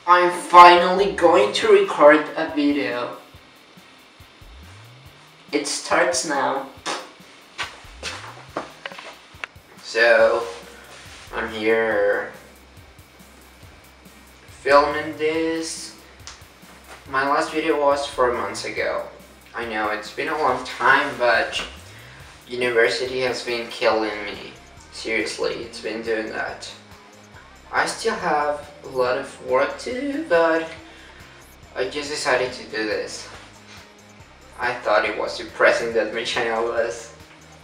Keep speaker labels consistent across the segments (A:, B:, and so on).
A: I'm finally going to record a video. It starts now. So, I'm here filming this. My last video was 4 months ago. I know it's been a long time, but university has been killing me. Seriously, it's been doing that. I still have a lot of work to do, but I just decided to do this. I thought it was depressing that my channel was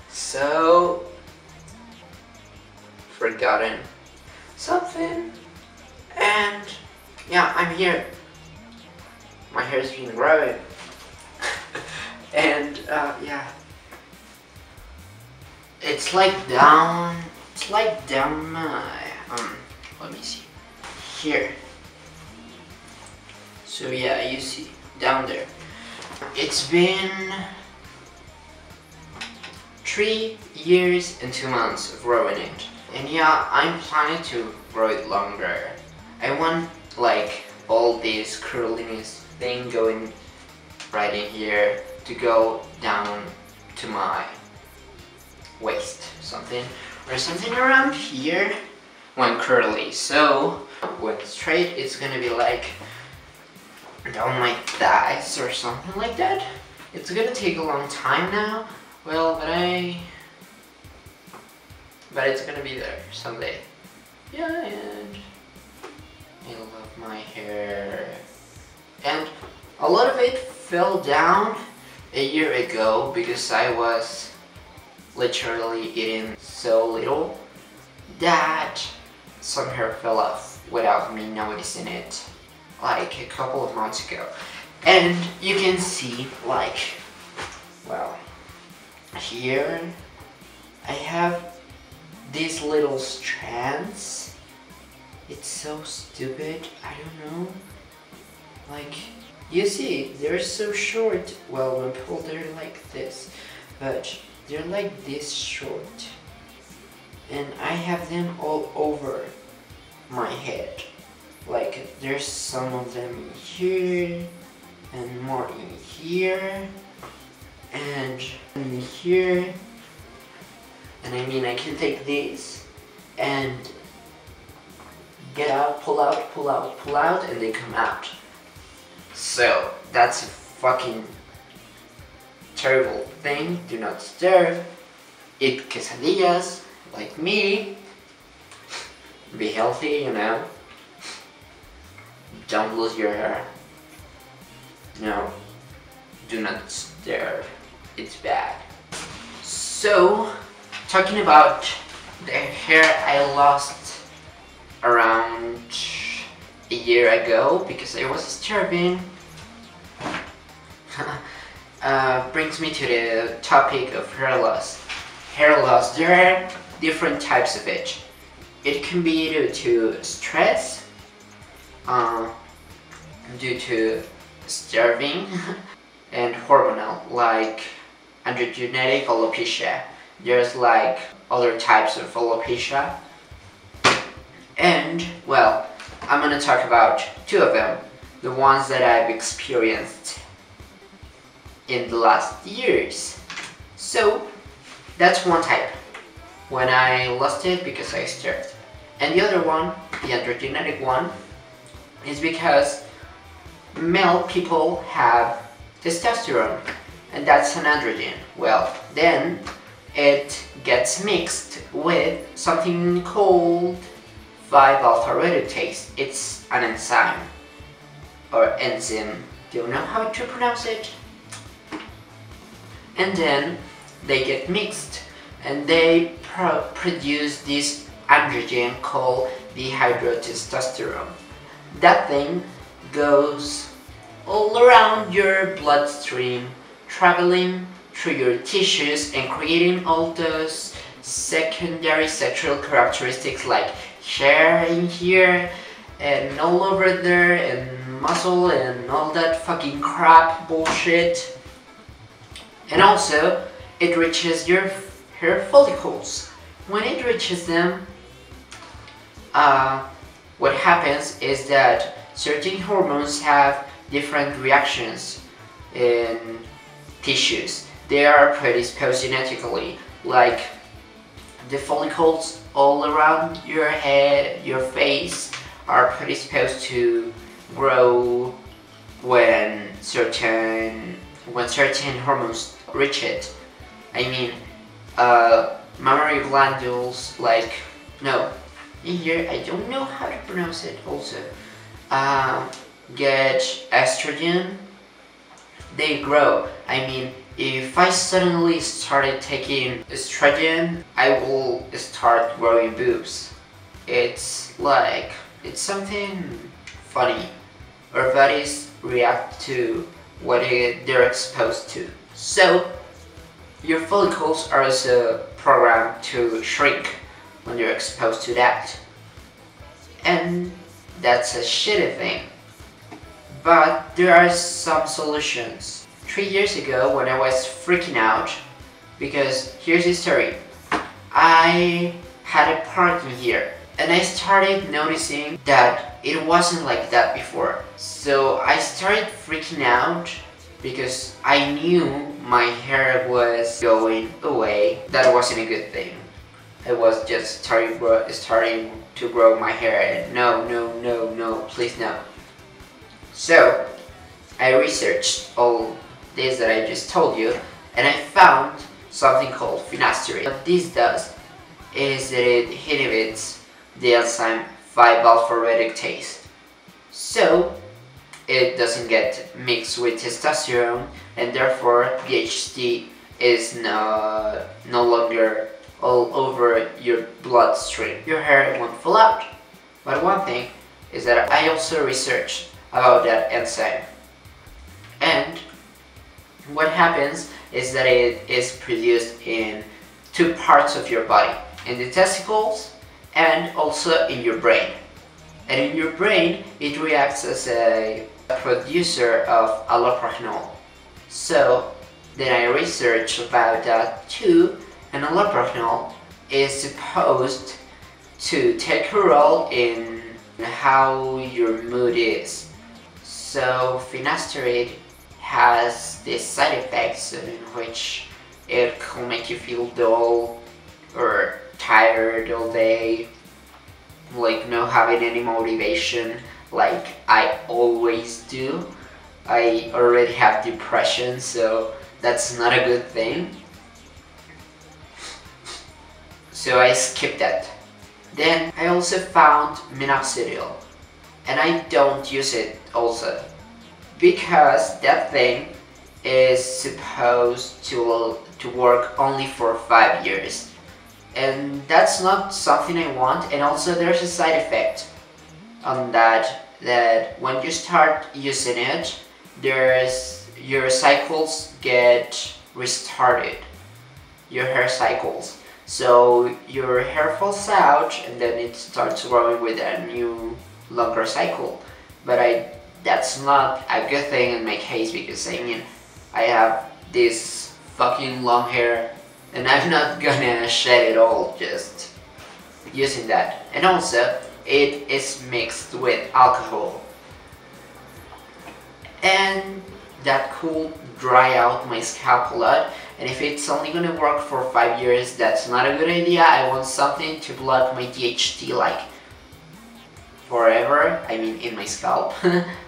A: so forgotten something, and yeah, I'm here. My hair's been growing and yeah, it's like down my let me see here. So yeah, you see down there. It's been 3 years and 2 months of growing it, and yeah, I'm planning to grow it longer. I want like all this curliness thing going right in here to go down to my waist, something around here when curly. So when straight, it's gonna be like down my thighs or something like that. It's gonna take a long time now. Well, but it's gonna be there someday. Yeah, and I love my hair. And a lot of it fell down a year ago because I was literally eating so little that some hair fell off without me noticing it, like a couple of months ago. And you can see, like, well, here I have these little strands. It's so stupid, I don't know. Like, you see, they're so short. Well, when pulled, they're like this, but they're like this short. And I have them all over my head. Like, there's some of them in here, and more in here, and in here. And I mean, I can take these and get out, pull out, pull out, pull out, and they come out. So that's a fucking terrible thing. Do not stir. Eat quesadillas like me. Be healthy, you know. Don't lose your hair. No, do not stir. It's bad. So, talking about the hair I lost around a year ago because I was starving, brings me to the topic of hair loss. Hair loss, there are different types of it. It can be due to stress, due to starving, and hormonal, like androgenetic alopecia. There's like other types of alopecia, and well, I'm gonna talk about 2 of them, the ones that I've experienced in the last years. So that's one type, when I lost it because I starved. And the other one, the androgenetic one, is because male people have testosterone, and that's an androgen. Well, then it gets mixed with something called 5-alpha reductase. It's an enzyme, or enzyme. Do you know how to pronounce it? And then they get mixed, and they produce this androgen called dihydrotestosterone. That thing goes all around your bloodstream, traveling through your tissues and creating all those secondary sexual characteristics like hair in here and all over there and muscle and all that fucking crap bullshit. And also, it reaches your hair follicles. When it reaches them, what happens is that certain hormones have different reactions in tissues. They are predisposed genetically, like the follicles all around your head, your face, are predisposed to grow when certain hormones reach it. I mean, mammary glandules, like, no, in here I don't know how to pronounce it also, get estrogen, they grow. I mean, if I suddenly started taking estrogen, I will start growing boobs. It's like, it's something funny. Our bodies react to what they're exposed to. So, your follicles are also programmed to shrink when you're exposed to that. And that's a shitty thing. But there are some solutions. 3 years ago, when I was freaking out, because here's the story. I had a party here, and I started noticing that it wasn't like that before. So I started freaking out because I knew my hair was going away. That wasn't a good thing. I was just starting to grow my hair, and no, please no. So I researched all this that I just told you, and I found something called finasteride. What this does is that it inhibits the enzyme 5-alpha reductase, so it doesn't get mixed with testosterone, and therefore DHT is no longer all over your bloodstream. Your hair won't fall out. But one thing is that I also researched about that enzyme, and what happens is that it is produced in 2 parts of your body, in the testicles and also in your brain. And in your brain, it reacts as a producer of allopurinol. So then I researched about that too, and allopurinol is supposed to take a role in how your mood is. So finasteride has these side effects in which it can make you feel dull or tired all day, like not having any motivation, like I always do. I already have depression, so that's not a good thing. So I skipped that. Then I also found minoxidil, and I don't use it also, because that thing is supposed to work only for 5 years, and that's not something I want. And also there's a side effect on that when you start using it, your cycles get restarted, your hair cycles. So your hair falls out and then it starts growing with a new longer cycle. But that's not a good thing in my case, because I mean, I have this fucking long hair and I'm not gonna shed it all just using that. And also it is mixed with alcohol, and that could dry out my scalp a lot. And if it's only gonna work for 5 years, that's not a good idea. I want something to block my DHT like forever, I mean in my scalp.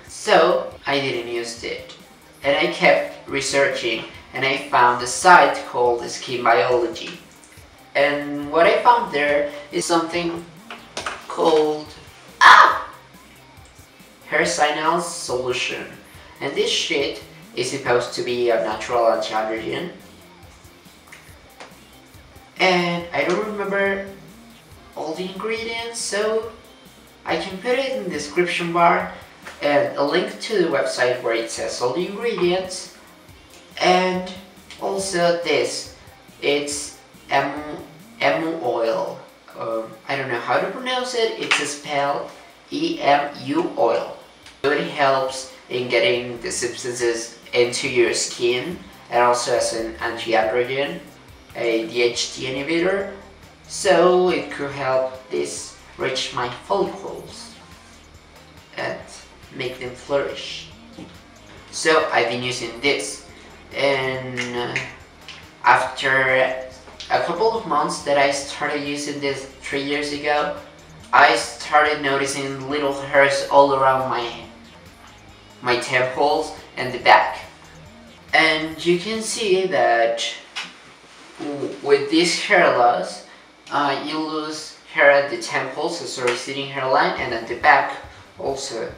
A: So I didn't use it, and I kept researching, and I found a site called Skin Biology. And what I found there is something called Hairloss solution. And this shit is supposed to be a natural anti-androgen. And I don't remember all the ingredients, so I can put it in the description bar and a link to the website where it says all the ingredients. And also this, it's emu oil. I don't know how to pronounce it. It's spelled EMU oil. So it helps in getting the substances into your skin, and also as an anti-androgen, a DHT inhibitor, so it could help this reach my follicles. And make them flourish. So I've been using this, and after a couple of months that I started using this 3 years ago, I started noticing little hairs all around my temples and the back. And you can see that with this hair loss, you lose hair at the temples, so receding hairline, and at the back also.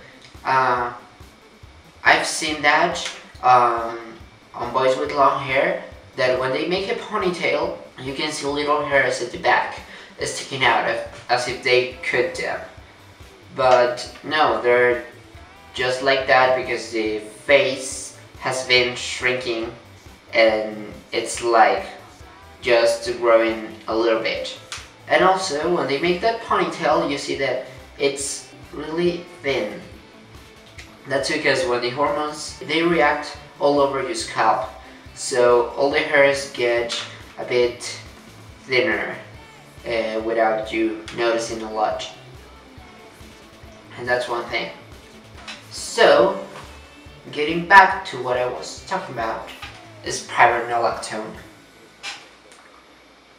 A: I've seen that on boys with long hair, that when they make a ponytail, you can see little hairs at the back sticking out as if they cut them. But no, they're just like that because the face has been shrinking and it's like just growing a little bit. And also when they make that ponytail, you see that it's really thin. That's because when the hormones, they react all over your scalp, so all the hairs get a bit thinner without you noticing a lot. And that's one thing. So, getting back to what I was talking about is spironolactone.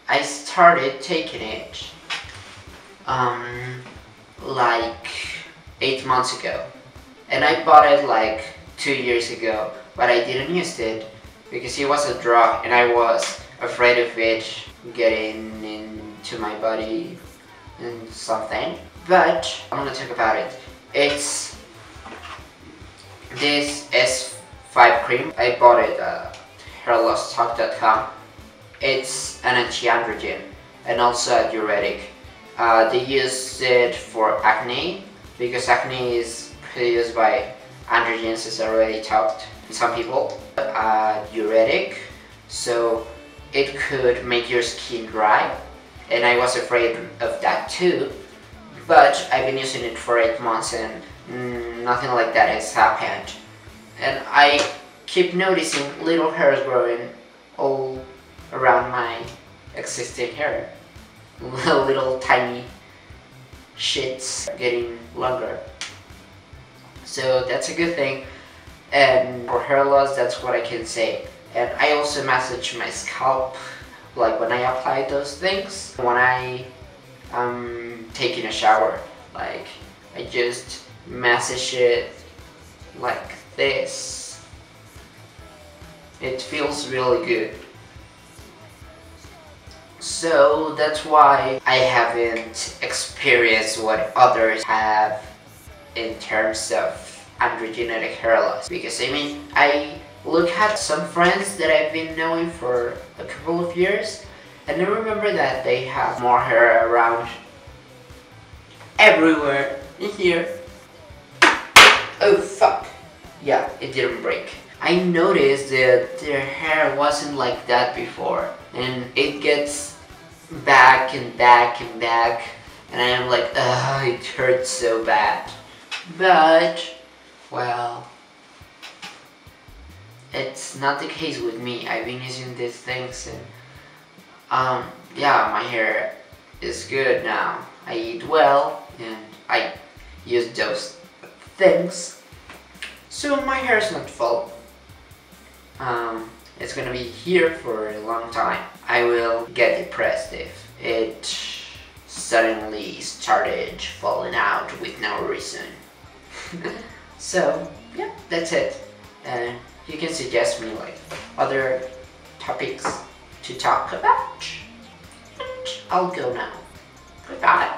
A: I started taking it like 8 months ago, and I bought it like 2 years ago, but I didn't use it because it was a drug and I was afraid of it getting into my body and something. But I'm gonna talk about it. It's this S5 cream. I bought it at hairlosstalk.com. It's an anti-androgen and also a diuretic. They use it for acne because acne is produced by androgens, as I already talked to some people. Diuretic, so it could make your skin dry, and I was afraid of that too. But I've been using it for 8 months and nothing like that has happened. And I keep noticing little hairs growing all around my existing hair. Little tiny shits getting longer. So that's a good thing. And for hair loss, that's what I can say. And I also massage my scalp, like when I apply those things. When I am taking a shower, like I just massage it like this. It feels really good. So that's why I haven't experienced what others have in terms of androgenetic hair loss. Because I mean, I look at some friends that I've been knowing for a couple of years, and I remember that they have more hair around everywhere in here. Oh fuck. Yeah, it didn't break. I noticed that their hair wasn't like that before, and it gets back and back and back, and I am like, ugh, it hurts so bad. But, well, it's not the case with me. I've been using these things, and yeah, my hair is good now. I eat well, and I use those things, so my hair is not full. It's gonna be here for a long time. I will get depressed if it suddenly started falling out with no reason. So yeah, that's it. And you can suggest me like other topics to talk about. And I'll go now. Goodbye.